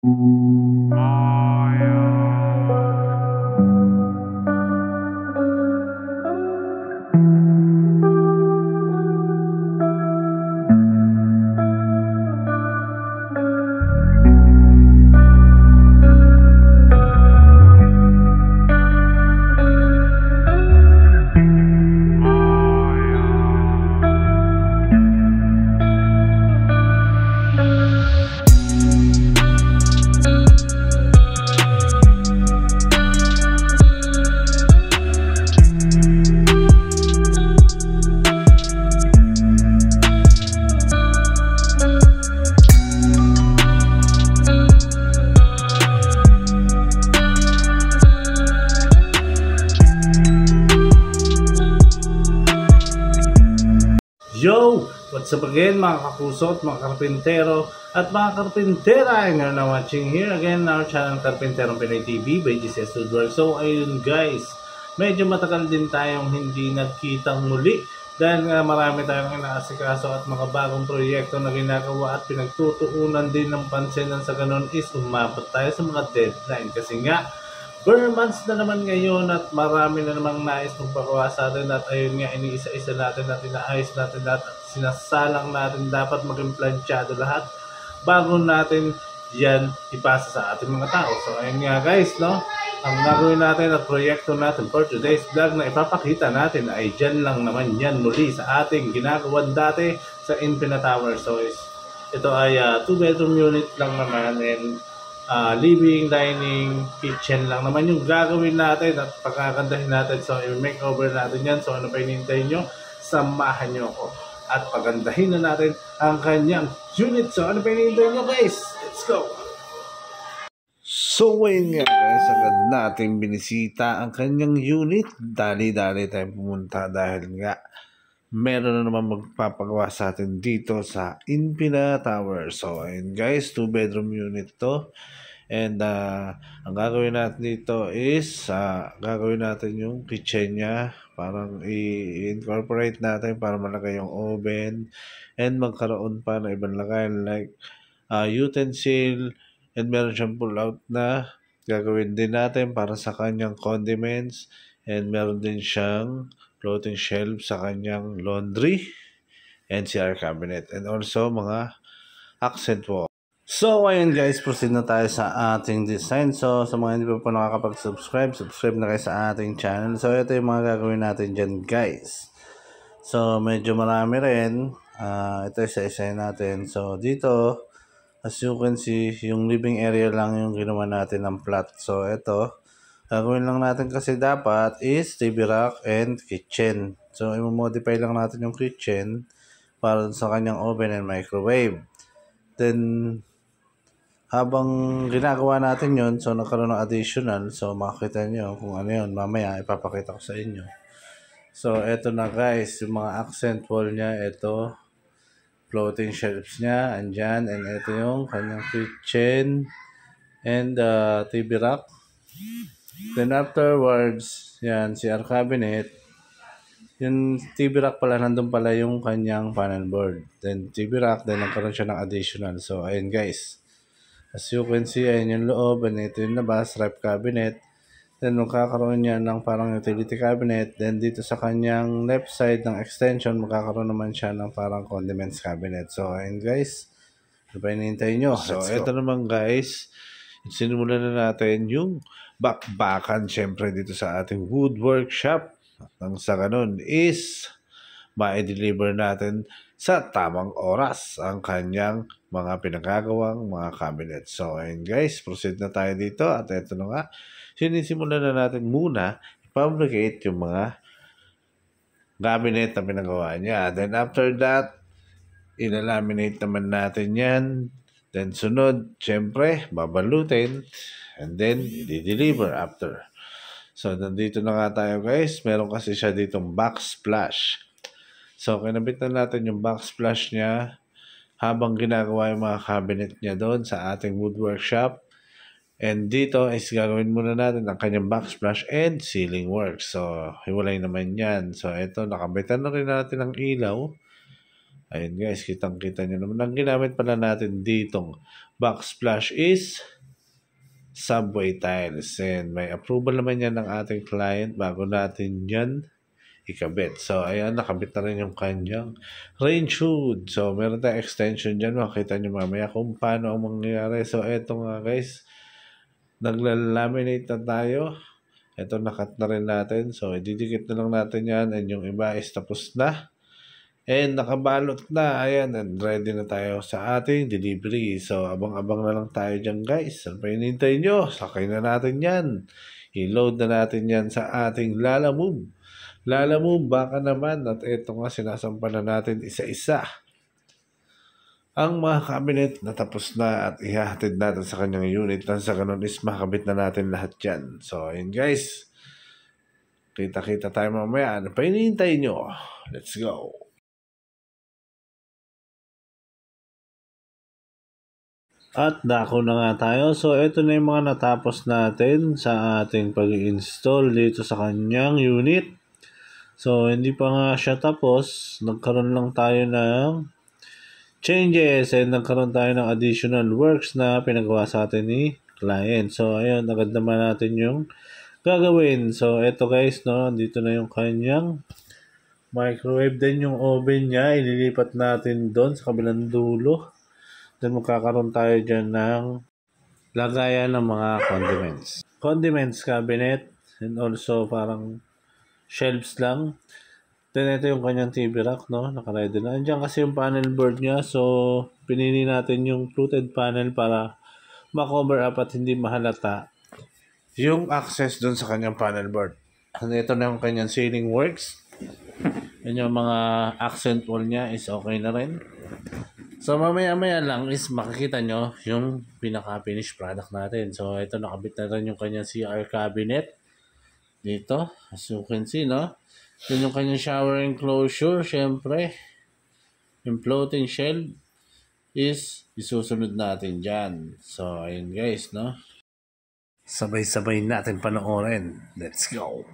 Yo! What's up again mga kakusot, mga karpintero at mga karpintera, and you're now watching here again our channel Karpenterong Pinoy TV by GCS Woodwork. So ayun guys, medyo matagal din tayong hindi nagkitang muli dahil nga marami tayong inaasikaso at mga bagong proyekto na ginagawa at pinagtutuunan din ng pansin sa ganun is umabot tayo sa mga deadline kasi nga burn months na naman ngayon at marami na namang nais magpagawa sa atin at ayun nga, iniisa-isa natin at inaayos natin lahat at sinasalang natin dapat maging planchado lahat bago natin yan ipasa sa ating mga tao. So ayun nga guys, no? Ang gagawin natin at proyekto natin for today's vlog na ipapakita natin ay dyan lang naman yan muli sa ating ginagawan dati sa Infinite Tower. So ito ay 2-bedroom unit lang naman and living, dining, kitchen lang naman yung gagawin natin at pagkakandahin natin. So, i-makeover natin yan. So, ano pa hinihintay nyo? Samahan nyo ako. At pagandahin na natin ang kanyang unit. So, ano pa hinihintay nyo guys? Let's go! So, ngayon nga guys, agad natin binisita ang kanyang unit. Dali-dali tayong pumunta dahil nga meron na naman magpapagawa sa atin dito sa Infinite Tower. So, ayun guys, 2-bedroom unit to. And ang gagawin natin dito is gagawin natin yung kitchen niya. Parang i-incorporate natin para malagay yung oven and magkaroon pa ng ibang lagayan like utensil, and meron siyang pull-out na gagawin din natin para sa kanyang condiments, and meron din siyang floating shelf sa kanyang laundry and CR cabinet, and also mga accent wall. So ayun guys, proceed na tayo sa ating design. So sa mga hindi pa po nakakapag-subscribe, subscribe na kayo sa ating channel. So ito yung mga gagawin natin dyan guys. So medyo marami rin. Ito isa-isa natin. So dito, as you can see, yung living area lang yung ginawa natin ng plot. So ito, gagawin lang natin kasi dapat is TV rack and kitchen. So i-modify lang natin yung kitchen para sa kanyang oven and microwave. Then habang ginagawa natin yon, so nagkaroon ng additional. So makikita nyo kung ano yun. Mamaya ipapakita ko sa inyo. So eto na guys, yung mga accent wall niya. Ito, floating shelves niya, andyan. And ito yung kanyang kitchen and TV rack. Then afterwards, yan, CR cabinet. Yung TV rack pala, nandun pala yung kanyang panel board. Then TV rack, then nagkaroon siya ng additional. So ayun guys. As you can see, ayun yung loob, and ito yung labas, ref cabinet. Then magkakaroon niya ng parang utility cabinet. Then dito sa kanyang left side ng extension, magkakaroon naman siya ng parang condiments cabinet. So ayun guys, ano pa hinihintay nyo? So ito naman guys, sinimulan na natin yung bakbakan syempre dito sa ating wood workshop. Nang sa ganun is ma-deliver natin sa tamang oras ang kanyang mga pinagagawang mga cabinet. So ayun guys, proceed na tayo dito at ito na nga, sinisimulan na natin muna i-fabricate yung mga cabinet na pinagawa niya. Then after that, ilalaminate naman natin yan. Then sunod, syempre, babalutin and then i-deliver after. So nandito na nga tayo guys, meron kasi siya ditong backsplash. So, kinabit na natin yung backsplash niya habang ginagawa yung mga cabinet niya doon sa ating wood workshop. And dito is gagawin muna natin ang kanyang backsplash and ceiling work. So, hiwalay naman yan. So, ito, nakabitan na rin natin ang ilaw. Ayun guys, kitang-kita nyo naman. Ang ginamit pala natin ditong backsplash is subway tiles. And may approval naman yan ng ating client bago natin yan ikabit. So, ayan, nakabit na rin yung kanyang range hood. So, meron tayong extension dyan. Makita nyo mamaya kung paano ang mangyayari. So, eto nga guys, naglalaminate na tayo. Ito, nakat na rin natin. So, ididikit na lang natin yan. And yung iba is tapos na. And nakabalot na, ayan, and ready na tayo sa ating delivery. So, abang-abang na lang tayo dyan guys. Ano pa hinihintay nyo? Sakay na natin yan. I-load na natin yan sa ating Lalamove. Lalamove, baka naman. At ito nga, sinasampa na natin isa-isa ang mga cabinet na tapos na at ihahatid natin sa kanyang unit. Nang sa ganun is makabit na natin lahat yan. So, ayun guys. Kita-kita tayo mamaya. Ano pa hinihintay nyo? Let's go. At dako na nga tayo. So, ito na yung mga natapos natin sa ating pag-install dito sa kanyang unit. So, hindi pa nga siya tapos. Nagkaroon lang tayo ng changes and nagkaroon tayo ng additional works na pinagawa sa atin ni client. So, ayun, agad naman natin yung gagawin. So, ito guys, no, dito na yung kanyang microwave. Then, yung oven niya, ililipat natin doon sa kabilang dulo. Then magkakaroon tayo dyan ng lagayan ng mga condiments. Condiments cabinet and also parang shelves lang. Then ito yung kanyang TV rack, no? Naka-ready na. Andiyan kasi yung panel board niya. So pinili natin yung fluted panel para ma-cover up at hindi mahalata yung access dun sa kanyang panel board. And ito na yung kanyang ceiling works. Yan yung mga accent wall niya is okay na rin. So, mamaya-maya lang is makikita nyo yung pinaka-finished product natin. So, ito nakabit na rin yung kanyang CR cabinet. Dito, as you can see, no? Yun yung kanyang shower enclosure, syempre. Yung floating shelf is isusunod natin dyan. So, ayun guys, no? Sabay-sabay natin panoorin. Let's go!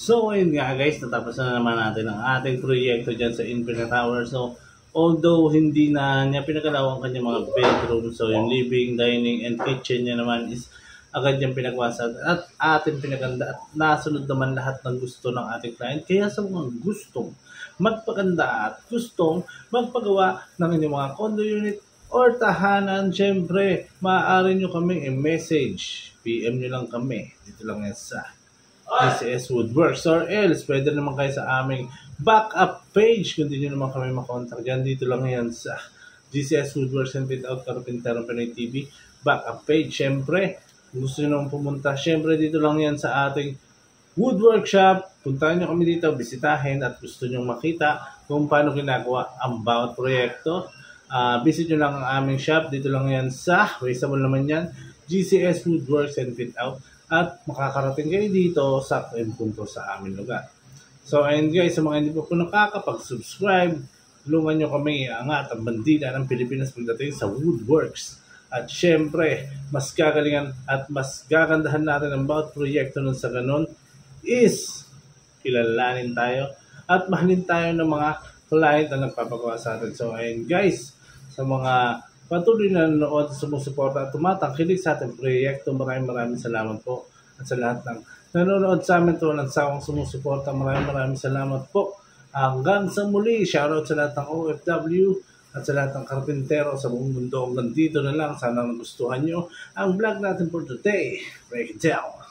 So, ayun nga guys, natapos na naman natin ang ating proyekto dyan sa Infinite Tower. So, although hindi na niya pinagalaw ang kanyang mga bedroom, so yung living, dining, and kitchen niya naman is agad niyang pinagwasad at ating pinaganda at nasunod naman lahat ng gusto ng ating client. Kaya sa mga gustong magpaganda at gustong magpagawa ng inyong mga condo unit or tahanan, syempre, maaari nyo kaming i-message. PM nyo lang kami. Dito lang yan sa DCS Woodworks or else pwede naman kayo sa aming backup page kung di nyo naman kami makontak dyan. Dito lang yan sa DCS Woodworks and Fit Out Carpinterong Pinoy TV backup page. Syempre, gusto nyo naman pumunta, syempre dito lang yan sa ating wood workshop. Puntahan nyo kami dito, bisitahin at gusto nyo makita kung paano ginagawa ang bawat proyekto. Visit nyo lang ang aming shop. Dito lang yan sa, traceable naman yan, GCS Woodworks and Fit Out. At makakarating kayo dito sa punto sa aming lugar. So ayun guys, sa mga hindi po nakakapag-subscribe, tulungan nyo kami iangat ang bandila ng Pilipinas pagdating sa woodworks. At syempre, mas gagalingan at mas gagandahan natin ang bawat proyekto nun sa ganun is kilalanin tayo at mahalin tayo ng mga client na nagpapagawa sa atin. So ayun guys, sa mga patuloy na nanonood, sumusuporta at tumatangkilik sa ating proyekto, maraming salamat po. At sa lahat ng nanonood sa amin to, ng sawang sumusuporta, maraming salamat po. Hanggang sa muli, shoutout sa lahat ng OFW at sa lahat ng karpintero sa buong mundo. Hanggang dito na lang, sana nagustuhan nyo ang vlog natin for today. Break it down.